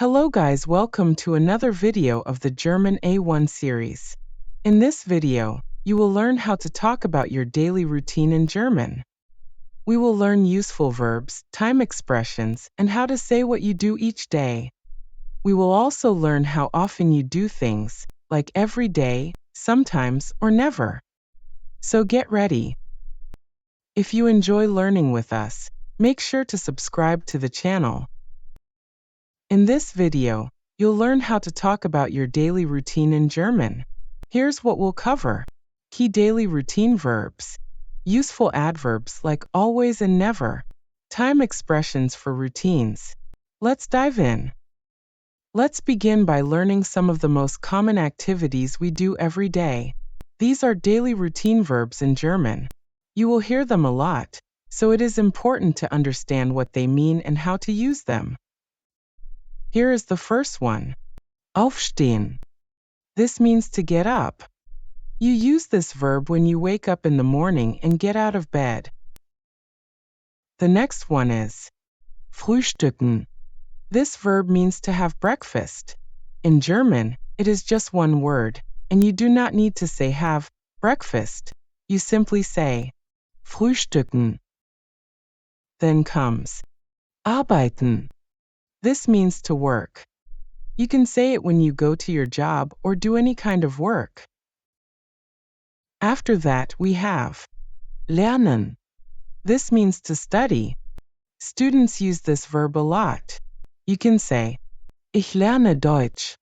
Hello guys, welcome to another video of the German A1 series. In this video, you will learn how to talk about your daily routine in German. We will learn useful verbs, time expressions, and how to say what you do each day. We will also learn how often you do things, like every day, sometimes, or never. So get ready. If you enjoy learning with us, make sure to subscribe to the channel. In this video, you'll learn how to talk about your daily routine in German. Here's what we'll cover. Key daily routine verbs. Useful adverbs like always and never. Time expressions for routines. Let's dive in. Let's begin by learning some of the most common activities we do every day. These are daily routine verbs in German. You will hear them a lot, so it is important to understand what they mean and how to use them. Here is the first one. Aufstehen. This means to get up. You use this verb when you wake up in the morning and get out of bed. The next one is frühstücken. This verb means to have breakfast. In German, it is just one word, and you do not need to say have breakfast. You simply say frühstücken. Then comes arbeiten. This means to work. You can say it when you go to your job or do any kind of work. After that, we have lernen. This means to study. Students use this verb a lot. You can say, Ich lerne Deutsch.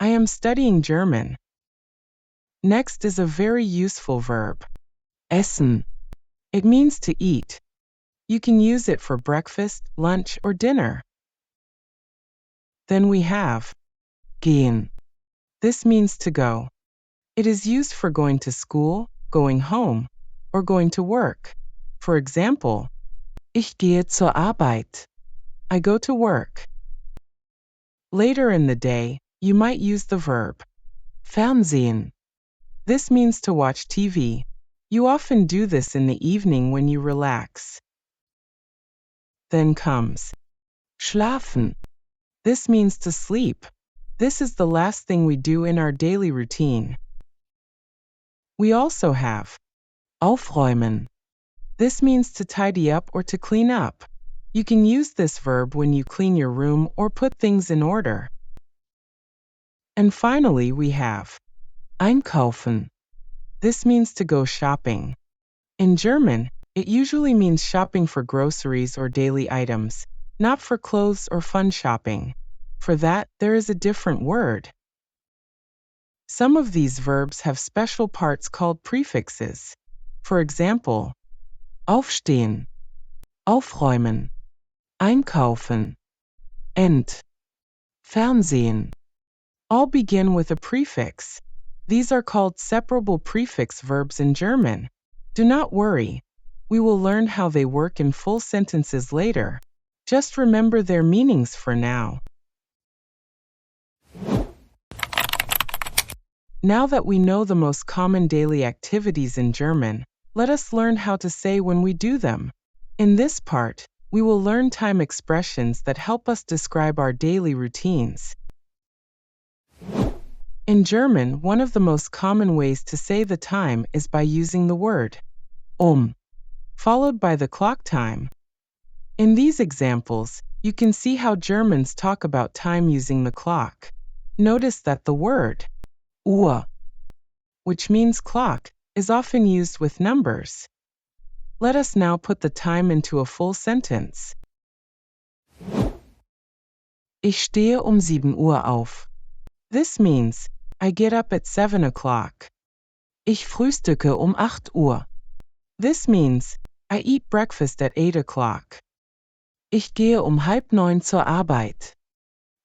I am studying German. Next is a very useful verb, essen. It means to eat. You can use it for breakfast, lunch, or dinner. Then we have gehen. This means to go. It is used for going to school, going home, or going to work. For example, Ich gehe zur Arbeit. I go to work. Later in the day, you might use the verb Fernsehen. This means to watch TV. You often do this in the evening when you relax. Then comes schlafen. This means to sleep. This is the last thing we do in our daily routine. We also have aufräumen. This means to tidy up or to clean up. You can use this verb when you clean your room or put things in order. And finally, we have einkaufen. This means to go shopping. In German, it usually means shopping for groceries or daily items, not for clothes or fun shopping. For that, there is a different word. Some of these verbs have special parts called prefixes. For example, aufstehen, aufräumen, einkaufen, and Fernsehen. All begin with a prefix. These are called separable prefix verbs in German. Do not worry. We will learn how they work in full sentences later. Just remember their meanings for now. Now that we know the most common daily activities in German, let us learn how to say when we do them. In this part, we will learn time expressions that help us describe our daily routines. In German, one of the most common ways to say the time is by using the word followed by the clock time. In these examples, you can see how Germans talk about time using the clock. Notice that the word Uhr, which means clock, is often used with numbers. Let us now put the time into a full sentence. Ich stehe 7 Uhr auf. This means, I get up at 7 o'clock. Ich frühstücke 8 Uhr. This means, I eat breakfast at 8 o'clock. Ich gehe 8:30 zur Arbeit.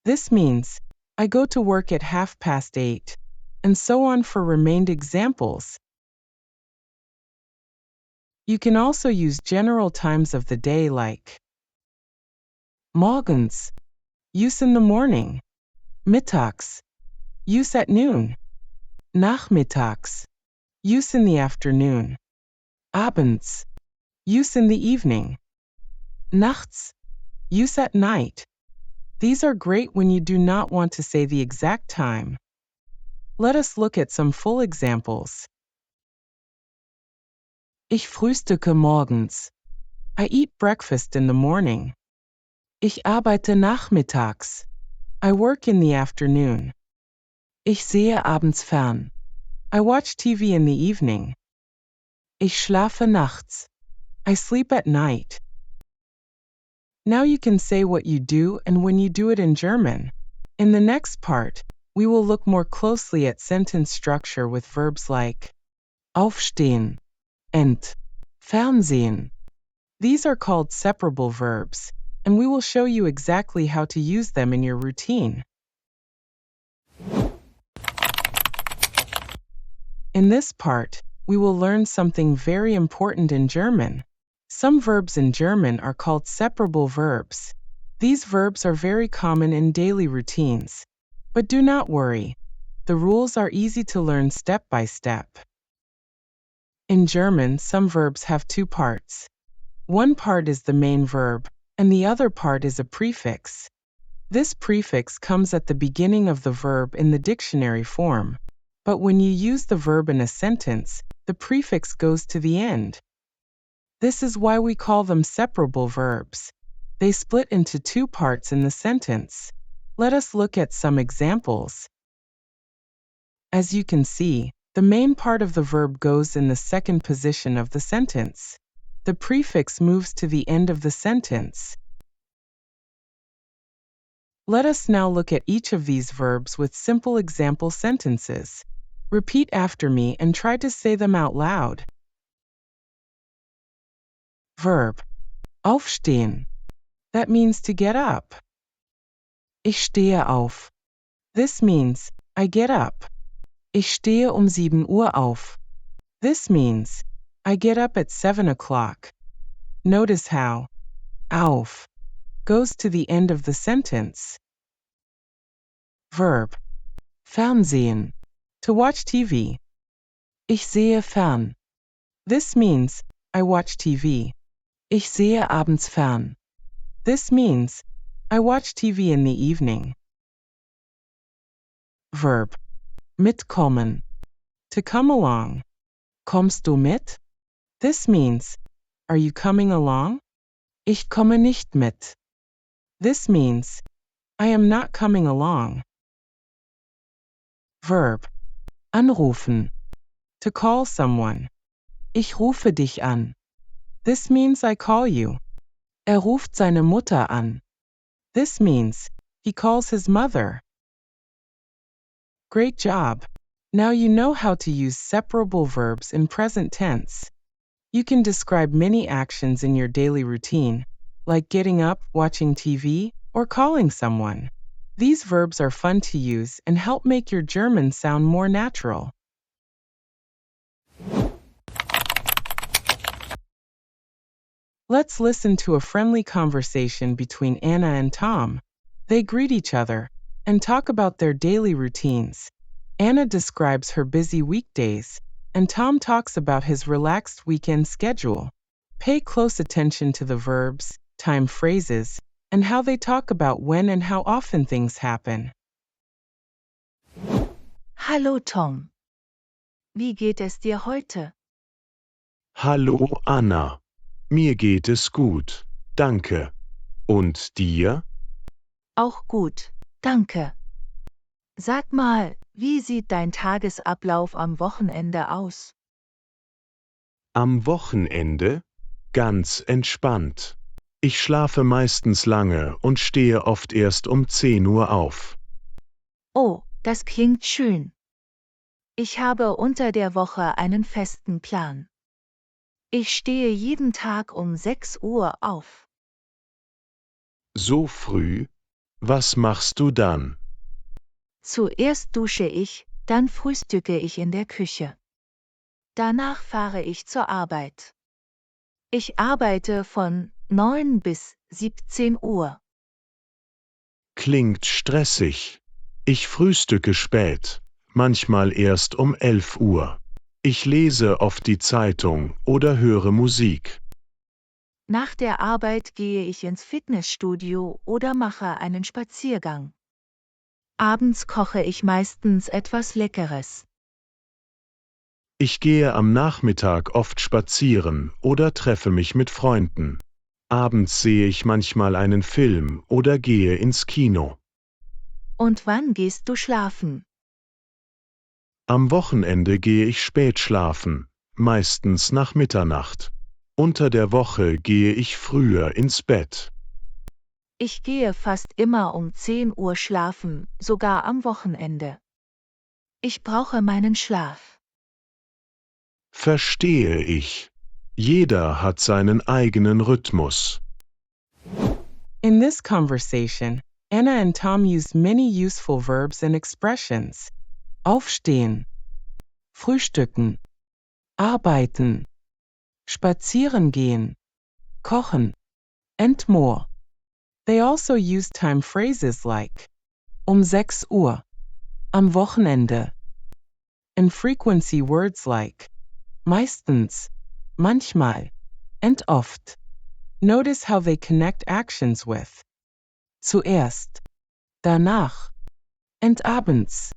This means, I go to work at 8:30, and so on for remained examples. You can also use general times of the day like morgens, use in the morning, mittags, use at noon, nachmittags, use in the afternoon, abends, use in the evening, nachts, use at night. These are great when you do not want to say the exact time. Let us look at some full examples. Ich frühstücke morgens. I eat breakfast in the morning. Ich arbeite nachmittags. I work in the afternoon. Ich sehe abends fern. I watch TV in the evening. Ich schlafe nachts. I sleep at night. Now you can say what you do and when you do it in German. In the next part, we will look more closely at sentence structure with verbs like aufstehen and Fernsehen. These are called separable verbs, and we will show you exactly how to use them in your routine. In this part, we will learn something very important in German. Some verbs in German are called separable verbs. These verbs are very common in daily routines. But do not worry. The rules are easy to learn step by step. In German, some verbs have two parts. One part is the main verb, and the other part is a prefix. This prefix comes at the beginning of the verb in the dictionary form. But when you use the verb in a sentence, the prefix goes to the end. This is why we call them separable verbs. They split into two parts in the sentence. Let us look at some examples. As you can see, the main part of the verb goes in the second position of the sentence. The prefix moves to the end of the sentence. Let us now look at each of these verbs with simple example sentences. Repeat after me and try to say them out loud. Verb. Aufstehen. That means to get up. Ich stehe auf. This means, I get up. Ich stehe 7 Uhr auf. This means, I get up at 7 o'clock. Notice how auf goes to the end of the sentence. Verb. Fernsehen. To watch TV. Ich sehe fern. This means, I watch TV. Ich sehe abends fern. This means, I watch TV in the evening. Verb. Mitkommen. To come along. Kommst du mit? This means, are you coming along? Ich komme nicht mit. This means, I am not coming along. Verb. Anrufen. To call someone. Ich rufe dich an. This means I call you. Ruft seine Mutter an. This means, he calls his mother. Great job! Now you know how to use separable verbs in present tense. You can describe many actions in your daily routine, like getting up, watching TV, or calling someone. These verbs are fun to use and help make your German sound more natural. Let's listen to a friendly conversation between Anna and Tom. They greet each other and talk about their daily routines. Anna describes her busy weekdays, and Tom talks about his relaxed weekend schedule. Pay close attention to the verbs, time phrases, and how they talk about when and how often things happen. Hallo Tom. Wie geht es dir heute? Hallo Anna. Mir geht es gut, danke. Und dir? Auch gut, danke. Sag mal, wie sieht dein Tagesablauf am Wochenende aus? Am Wochenende? Ganz entspannt. Ich schlafe meistens lange und stehe oft erst 10 Uhr auf. Oh, das klingt schön. Ich habe unter der Woche einen festen Plan. Ich stehe jeden Tag 6 Uhr auf. So früh? Was machst du dann? Zuerst dusche ich, dann frühstücke ich in der Küche. Danach fahre ich zur Arbeit. Ich arbeite von 9 bis 17 Uhr. Klingt stressig. Ich frühstücke spät, manchmal erst 11 Uhr. Ich lese oft die Zeitung oder höre Musik. Nach der Arbeit gehe ich ins Fitnessstudio oder mache einen Spaziergang. Abends koche ich meistens etwas Leckeres. Ich gehe am Nachmittag oft spazieren oder treffe mich mit Freunden. Abends sehe ich manchmal einen Film oder gehe ins Kino. Und wann gehst du schlafen? Am Wochenende gehe ich spät schlafen, meistens nach Mitternacht. Unter der Woche gehe ich früher ins Bett. Ich gehe fast immer um 10 Uhr schlafen, sogar am Wochenende. Ich brauche meinen Schlaf. Verstehe ich. Jeder hat seinen eigenen Rhythmus. In this conversation, Anna and Tom used many useful verbs and expressions. Aufstehen, frühstücken, arbeiten, spazieren gehen, kochen, and more. They also used time phrases like um 6 Uhr, am Wochenende, and frequency words like meistens, manchmal, and oft. Notice how they connect actions with zuerst, danach, and abends.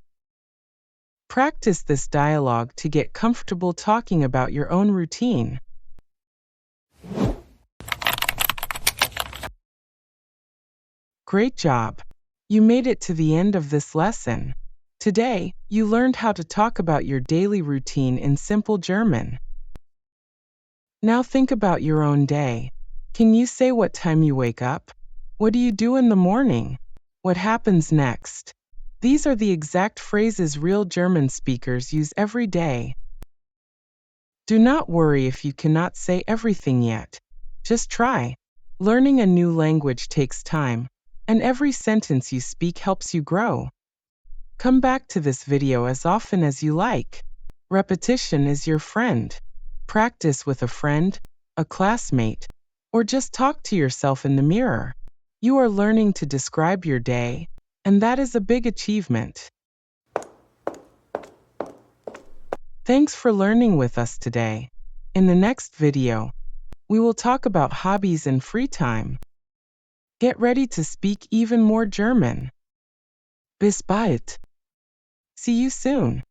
Practice this dialogue to get comfortable talking about your own routine. Great job! You made it to the end of this lesson. Today, you learned how to talk about your daily routine in simple German. Now think about your own day. Can you say what time you wake up? What do you do in the morning? What happens next? These are the exact phrases real German speakers use every day. Do not worry if you cannot say everything yet. Just try. Learning a new language takes time, and every sentence you speak helps you grow. Come back to this video as often as you like. Repetition is your friend. Practice with a friend, a classmate, or just talk to yourself in the mirror. You are learning to describe your day, and that is a big achievement. Thanks for learning with us today. In the next video, we will talk about hobbies and free time. Get ready to speak even more German. Bis bald. See you soon.